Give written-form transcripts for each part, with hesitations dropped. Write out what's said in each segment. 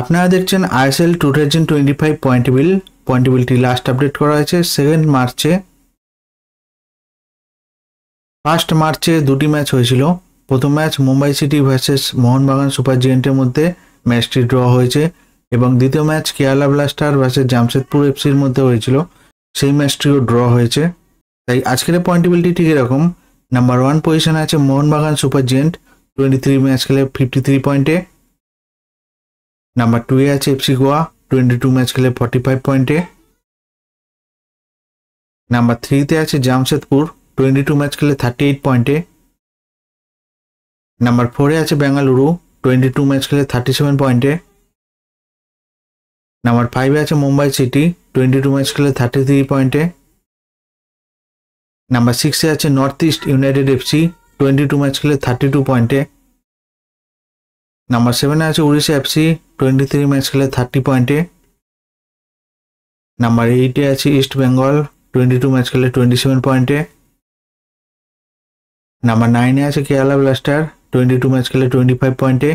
আপনারা দেখছেন ISL 2025 পয়েন্টেবিলিটি last update করা হয়েছে 2 মার্চে। 1 মার্চে দুটি ম্যাচ হয়েছিল। প্রথম match Mumbai City versus Mohun Bagan Super জায়ান্টের মধ্যে ম্যাচটি ড্র হয়েছে এবং দ্বিতীয় match Kerala Blaster versus Jamshedpur এফসির মধ্যে হয়েছিল, সেই ম্যাচটিও ড্র হয়েছে। তাই আজকের পয়েন্টেবিলিটি ঠিক এরকম। নাম্বার 1 পজিশনে আছে মোহনবাগান সুপার জায়ান্ট 23 ম্যাচ খেলে 53 পয়েন্টে। নাম্বার 2 এ আছে এফসি গোয়া 22 ম্যাচ খেলে 45 পয়েন্টে। নাম্বার 3 তে আছে জামশেদপুর 22 ম্যাচ খেলে 38 পয়েন্টে। নাম্বার 4 এ আছে বেঙ্গালুরু 22 ম্যাচ খেলে 37 পয়েন্টে। নাম্বার 5 এ আছে মুম্বাই সিটি 22 ম্যাচ খেলে 33 পয়েন্টে। নাম্বার 6 এ আছে north east United FC 22 match খেলে 32 পয়েন্টে। নাম্বার 7 এ আছে উড়িষ্যা এফসি 23 ম্যাচ খেলে 30 পয়েন্টে। নাম্বার 8 এ আছে ইস্ট বেঙ্গল 22 ম্যাচ খেলে 27 পয়েন্টে। নাম্বার 9 এ আছে কেরালা ব্লাস্টার 22 ম্যাচ খেলে 25 পয়েন্টে।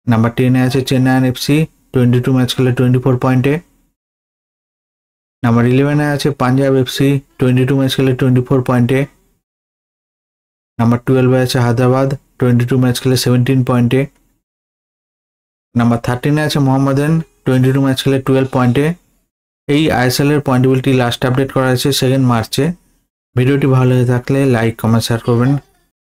নাম্বার 10 এ আছে চেন্নাইন এফসি 22 ম্যাচ খেলে 24 পয়েন্টে। নাম্বার 11 এ আছে পাঞ্জাব এফসি 22 ম্যাচ খেলে 24 পয়েন্টে। নাম্বার 12 এ আছে হায়দ্রাবাদ 22 ম্যাচ খেলে 17 পয়েন্টে। নাম্বার 13 এ আছে মোহাম্মদান 22 ম্যাচ খেলে 12 পয়েন্টে। এই আইএসএল এর পয়েন্টেবিলিটি লাস্ট আপডেট করা হয়েছে 2 মার্চে। ভিডিওটি ভালো লেগে থাকলে লাইক, কমেন্ট, শেয়ার করবেন।